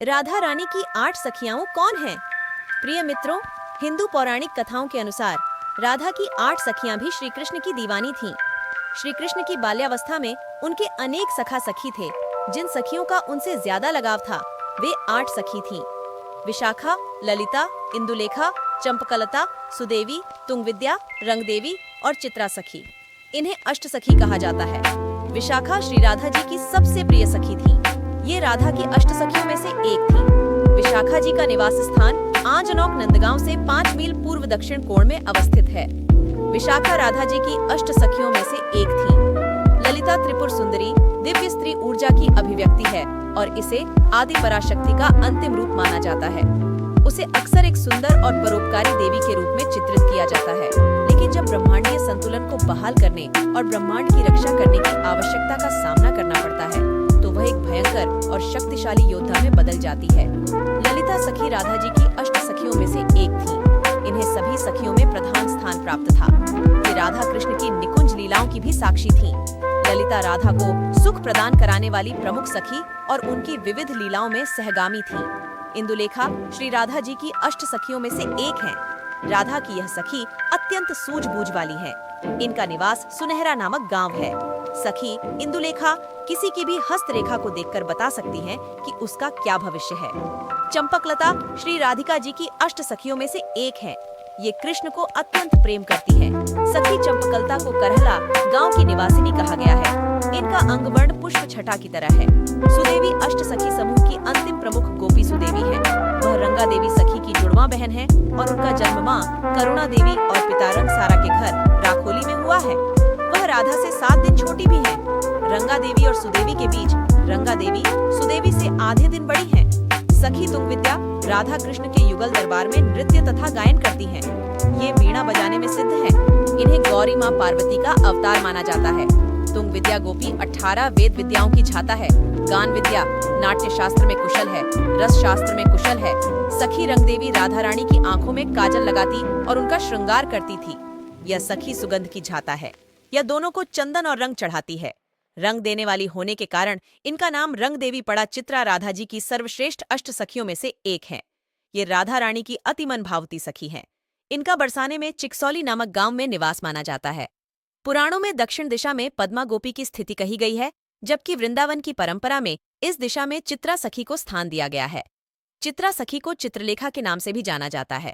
राधा रानी की 8 सखियाओं कौन हैं? प्रिय मित्रों, हिंदू पौराणिक कथाओं के अनुसार राधा की 8 सखियां भी श्री कृष्ण की दीवानी थीं। श्री कृष्ण की बाल्यावस्था में उनके अनेक सखा सखी थे। जिन सखियों का उनसे ज्यादा लगाव था वे 8 सखी थीं। विशाखा, ललिता, इंदुलेखा, चंपकलता, सुदेवी, तुंगविद्या, रंगदेवी और चित्रा सखी। इन्हें अष्ट सखी कहा जाता है। विशाखा श्री राधा जी की सबसे प्रिय सखी थी। ये राधा की अष्ट सखियों में से एक थी। विशाखा जी का निवास स्थान आंजनौक नंदगांव से 5 मील पूर्व दक्षिण कोण में अवस्थित है। विशाखा राधा जी की अष्ट सखियों में से एक थी। ललिता त्रिपुर सुंदरी दिव्य स्त्री ऊर्जा की अभिव्यक्ति है और इसे आदि पराशक्ति का अंतिम रूप माना जाता है। उसे अक्सर एक सुंदर और परोपकारी देवी के रूप में चित्रित किया जाता है, लेकिन जब ब्रह्मांडीय संतुलन को बहाल करने और ब्रह्मांड की रक्षा करने की आवश्यकता का सामना करना पड़ता है तो वह एक भयंकर और शक्तिशाली योद्धा में बदल जाती है। ललिता सखी राधा जी की अष्ट सखियों में से एक थी। इन्हें सभी सखियों में प्रधान स्थान प्राप्त था। ये राधा कृष्ण की निकुंज लीलाओं की भी साक्षी थीं। ललिता राधा को सुख प्रदान कराने वाली प्रमुख सखी और उनकी विविध लीलाओं में सहगामी थीं। इंदुलेखा श्री राधा जी की अष्ट सखियों में से एक हैं। राधा की यह सखी अत्यंत सूझबूझ वाली है। इनका निवास सुनहरा नामक गांव है। सखी इंदुलेखा किसी की भी हस्तरेखा को देखकर बता सकती हैं कि उसका क्या भविष्य है। चंपकलता श्री राधिका जी की अष्ट सखियों में से एक है। ये कृष्ण को अत्यंत प्रेम करती है। सखी चंपकलता को करहला गांव की निवासिनी कहा गया है। इनका अंग वर्ण पुष्प छटा की तरह है। सुदेवी अष्ट सखी समूह की अंतिम प्रमुख गोपी सुदेवी है। वह रंगा देवी सखी की जुड़वा बहन है और उनका जन्म मां करुणा देवी और पिता रंग सारा के घर राखोली में हुआ है। वह राधा से 7 दिन छोटी भी है। रंगा देवी और सुदेवी के बीच रंगा देवी सुदेवी से आधे दिन बड़ी है। सखी तुंगविद्या राधा कृष्ण के युगल दरबार में नृत्य तथा गायन करती हैं। ये वीणा बजाने में सिद्ध है। इन्हें गौरी माँ पार्वती का अवतार माना जाता है। तुंगविद्या गोपी 18 वेद विद्याओं की छाता है। गान विद्या नाट्य शास्त्र में कुशल है। रस शास्त्र में कुशल है। सखी रंगदेवी राधा रानी की आंखों में काजल लगाती और उनका श्रृंगार करती थी। यह सखी सुगंध की छाता है। यह दोनों को चंदन और रंग चढ़ाती है। रंग देने वाली होने के कारण इनका नाम रंग देवी पड़ा। चित्रा राधा जी की सर्वश्रेष्ठ अष्ट सखियों में से एक है। ये राधा रानी की अति मन भावती सखी हैं। इनका बरसाने में चिकसौली नामक गांव में निवास माना जाता है। पुराणों में दक्षिण दिशा में पद्मा गोपी की स्थिति कही गई है, जबकि वृंदावन की परंपरा में इस दिशा में चित्रा सखी को स्थान दिया गया है। चित्रा सखी को चित्रलेखा के नाम से भी जाना जाता है।